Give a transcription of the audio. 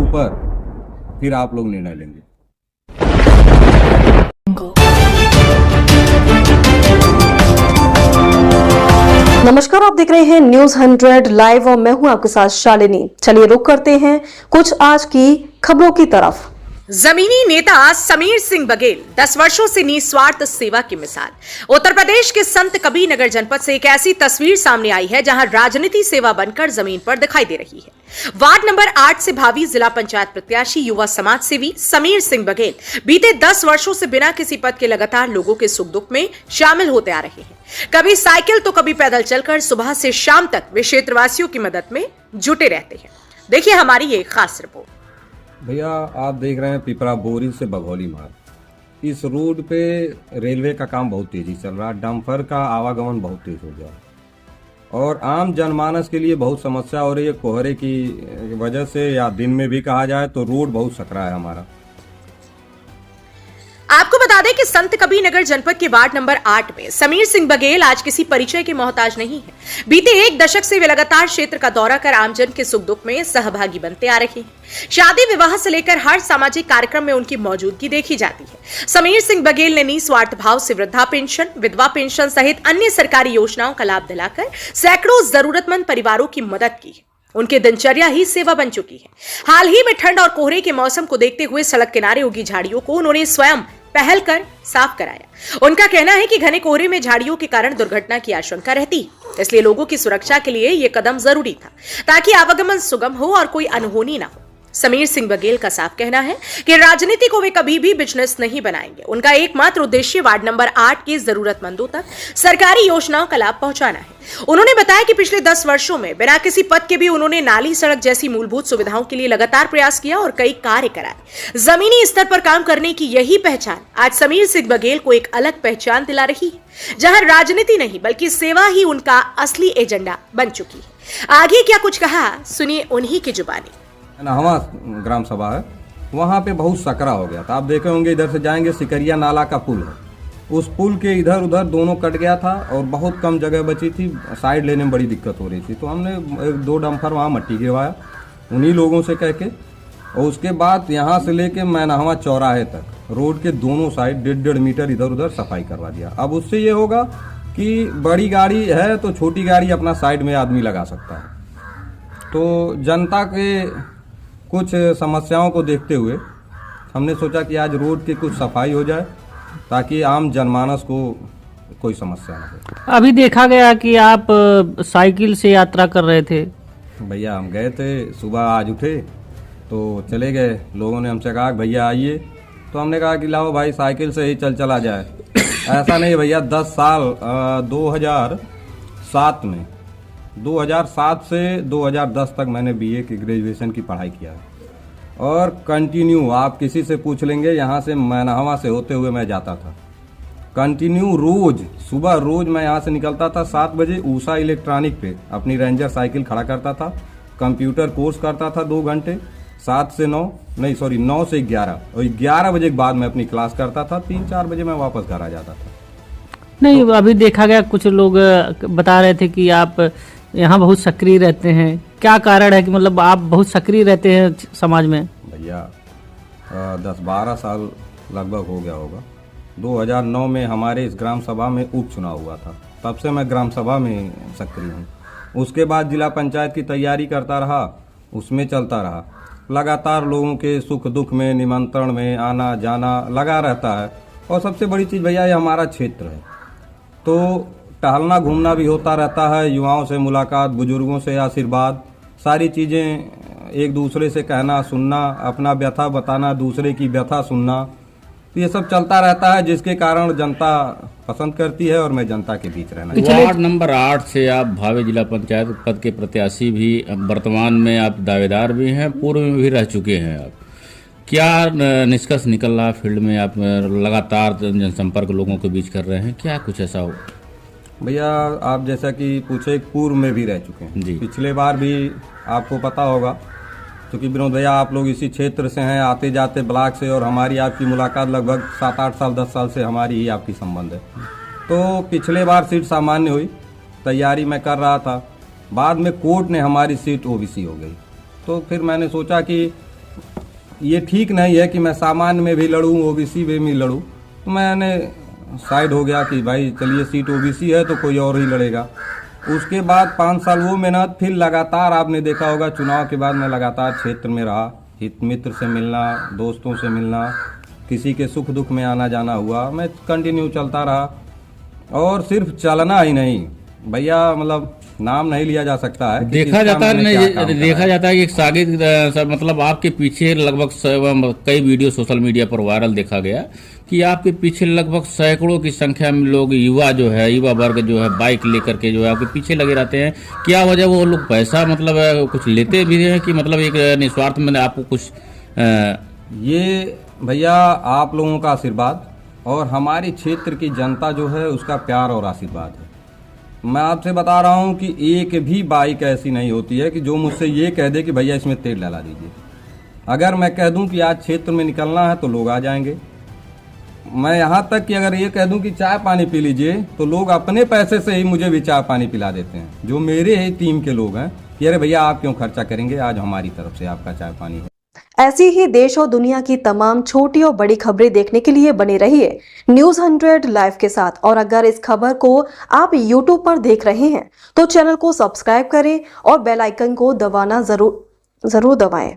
ऊपर फिर आप लोग निर्णय लेंगे। नमस्कार, आप देख रहे हैं न्यूज 100 लाइव और मैं हूं आपके साथ शालिनी। चलिए रुक करते हैं कुछ आज की खबरों की तरफ। जमीनी नेता समीर सिंह बघेल 10 वर्षों से निस्वार्थ सेवा की मिसाल। उत्तर प्रदेश के संत कबीर नगर जनपद से एक ऐसी तस्वीर सामने आई है जहां राजनीति सेवा बनकर जमीन पर दिखाई दे रही है। वार्ड नंबर 8 से भावी जिला पंचायत प्रत्याशी युवा समाज सेवी समीर सिंह बघेल बीते 10 वर्षों से बिना किसी पद के लगातार लोगों के सुख दुख में शामिल होते आ रहे हैं। कभी साइकिल तो कभी पैदल चलकर सुबह से शाम तक वे क्षेत्रवासियों की मदद में जुटे रहते हैं। देखिए हमारी ये खास रिपोर्ट। भैया आप देख रहे हैं पिपरा बोरी से बघौली मार्ग, इस रोड पे रेलवे का काम बहुत तेजी चल रहा है। डंपर का आवागमन बहुत तेज हो गया और आम जनमानस के लिए बहुत समस्या हो रही है। कोहरे की वजह से या दिन में भी कहा जाए तो रोड बहुत सकरा है हमारा। आपको बता दें कि संत कबीर नगर जनपद के वार्ड नंबर 8 में समीर सिंह बघेल आज किसी परिचय के मोहताज नहीं है। बीते 1 दशक से वे लगातार क्षेत्र का दौरा कर आमजन के सुख दुख में सहभागी बनते आ रहे हैं। शादी विवाह से लेकर हर सामाजिक कार्यक्रम में उनकी मौजूदगी देखी जाती है। समीर सिंह बघेल ने निस्वार्थ भाव से वृद्धा पेंशन, विधवा पेंशन सहित अन्य सरकारी योजनाओं का लाभ दिलाकर सैकड़ों जरूरतमंद परिवारों की मदद की। उनकी दिनचर्या ही सेवा बन चुकी है। हाल ही में ठंड और कोहरे के मौसम को देखते हुए सड़क किनारे उगी झाड़ियों को उन्होंने स्वयं पहल कर साफ कराया। उनका कहना है कि घने कोहरे में झाड़ियों के कारण दुर्घटना की आशंका रहती, इसलिए लोगों की सुरक्षा के लिए यह कदम जरूरी था ताकि आवागमन सुगम हो और कोई अनहोनी ना हो। समीर सिंह बघेल का साफ कहना है कि राजनीति को वे कभी भी बिजनेस नहीं बनाएंगे। उनका एकमात्र उद्देश्य वार्ड नंबर 8 के जरूरतमंदों तक सरकारी योजनाओं का लाभ पहुंचाना है। उन्होंने बताया कि पिछले 10 वर्षों में बिना किसी पद के भी उन्होंने नाली, सड़क जैसी मूलभूत सुविधाओं के लिए लगातार प्रयास किया और कई कार्य कराए। जमीनी स्तर पर काम करने की यही पहचान आज समीर सिंह बघेल को एक अलग पहचान दिला रही है, जहां राजनीति नहीं बल्कि सेवा ही उनका असली एजेंडा बन चुकी है। आगे क्या कुछ कहा, सुनिए उन्हीं की जुबानी। नहवा ग्राम सभा है, वहाँ पे बहुत सकरा हो गया था। आप देखे होंगे इधर से जाएंगे सिकरिया नाला का पुल है, उस पुल के इधर उधर दोनों कट गया था और बहुत कम जगह बची थी। साइड लेने में बड़ी दिक्कत हो रही थी, तो हमने 2 डंपर वहाँ मट्टी गिरवाया उन्हीं लोगों से कह के। और उसके बाद यहाँ से लेके मैनहवा चौराहे तक रोड के दोनों साइड 1.5 मीटर इधर उधर सफाई करवा दिया। अब उससे ये होगा कि बड़ी गाड़ी है तो छोटी गाड़ी अपना साइड में आदमी लगा सकता है। तो जनता के कुछ समस्याओं को देखते हुए हमने सोचा कि आज रोड की कुछ सफाई हो जाए ताकि आम जनमानस को कोई समस्या ना हो। अभी देखा गया कि आप साइकिल से यात्रा कर रहे थे। भैया हम गए थे सुबह, आज उठे तो चले गए। लोगों ने हमसे कहा भैया आइए, तो हमने कहा कि लाओ भाई साइकिल से ही चला जाए। ऐसा नहीं भैया, 10 साल 2007 से 2010 तक मैंने बीए की ग्रेजुएशन की पढ़ाई किया है और कंटिन्यू आप किसी से पूछ लेंगे, यहाँ से मैनहवा से होते हुए मैं जाता था कंटिन्यू। रोज सुबह रोज मैं यहाँ से निकलता था 7 बजे, ऊषा इलेक्ट्रॉनिक पे अपनी रेंजर साइकिल खड़ा करता था, कंप्यूटर कोर्स करता था 2 घंटे, 9 से 11 और 11 बजे के बाद मैं अपनी क्लास करता था। 3-4 बजे मैं वापस घर आ जाता था। नहीं तो, अभी देखा गया कुछ लोग बता रहे थे कि आप यहाँ बहुत सक्रिय रहते हैं। क्या कारण है कि मतलब आप बहुत सक्रिय रहते हैं समाज में? भैया 10-12 साल लगभग हो गया होगा। 2009 में हमारे इस ग्राम सभा में उपचुनाव हुआ था, तब से मैं ग्राम सभा में सक्रिय हूँ। उसके बाद जिला पंचायत की तैयारी करता रहा, उसमें चलता रहा। लगातार लोगों के सुख दुख में, निमंत्रण में आना जाना लगा रहता है। और सबसे बड़ी चीज़ भैया ये हमारा क्षेत्र है, तो टहलना घूमना भी होता रहता है। युवाओं से मुलाकात, बुजुर्गों से आशीर्वाद, सारी चीज़ें एक दूसरे से कहना सुनना, अपना व्यथा बताना, दूसरे की व्यथा सुनना, तो ये सब चलता रहता है, जिसके कारण जनता पसंद करती है और मैं जनता के बीच रहना। वार्ड नंबर 8 से आप भावी जिला पंचायत पद के प्रत्याशी भी, वर्तमान में आप दावेदार भी हैं, पूर्व में भी रह चुके हैं। आप क्या निष्कर्ष निकल रहा फील्ड में? आप लगातार जनसंपर्क लोगों के बीच कर रहे हैं, क्या कुछ ऐसा हो? भैया आप जैसा कि पूछे, पूर्व में भी रह चुके हैं जी। पिछले बार भी आपको पता होगा, क्योंकि विनोद भैया आप लोग इसी क्षेत्र से हैं, आते जाते ब्लॉक से, और हमारी आपकी मुलाकात लगभग 7-8 साल 10 साल से हमारी ही आपकी संबंध है। तो पिछले बार सीट सामान्य हुई, तैयारी मैं कर रहा था, बाद में कोर्ट ने हमारी सीट ओबीसी हो गई। तो फिर मैंने सोचा कि ये ठीक नहीं है कि मैं सामान्य में भी लड़ूं, ओबीसी में भी लड़ूं। तो मैंने साइड हो गया कि भाई चलिए सीट ओबीसी है तो कोई और ही लड़ेगा। उसके बाद 5 साल वो मेहनत, फिर लगातार आपने देखा होगा चुनाव के बाद मैं लगातार क्षेत्र में रहा, हित मित्र से मिलना, दोस्तों से मिलना, किसी के सुख दुख में आना जाना हुआ, मैं कंटिन्यू चलता रहा। और सिर्फ चलना ही नहीं भैया, मतलब नाम नहीं लिया जा सकता है कि देखा किसका जाता है मैंने क्या काम करा देखा जाता है कि एक सागिद मतलब आपके पीछे लगभग कई वीडियो सोशल मीडिया पर वायरल देखा गया कि आपके पीछे लगभग सैकड़ों की संख्या में लोग, युवा जो है, युवा वर्ग जो है, बाइक लेकर के जो है आपके पीछे लगे रहते हैं। क्या वजह, वो लोग पैसा मतलब कुछ लेते भी हैं कि मतलब एक निस्वार्थ में आपको कुछ ये भैया आप लोगों का आशीर्वाद और हमारे क्षेत्र की जनता जो है उसका प्यार और आशीर्वाद है। मैं आपसे बता रहा हूं कि एक भी बाइक ऐसी नहीं होती है कि जो मुझसे ये कह दे कि भैया इसमें तेल डला दीजिए। अगर मैं कह दूं कि आज क्षेत्र में निकलना है तो लोग आ जाएंगे। मैं यहाँ तक कि अगर ये कह दूं कि चाय पानी पी लीजिए तो लोग अपने पैसे से ही मुझे भी चाय पानी पिला देते हैं, जो मेरे ही टीम के लोग हैं कि अरे भैया आप क्यों खर्चा करेंगे, आज हमारी तरफ से आपका चाय पानी है। ऐसी ही देश और दुनिया की तमाम छोटी और बड़ी खबरें देखने के लिए बने रहिए न्यूज़ 100 लाइव के साथ। और अगर इस खबर को आप YouTube पर देख रहे हैं तो चैनल को सब्सक्राइब करें और बेल आइकन को दबाना जरूर दबाएं।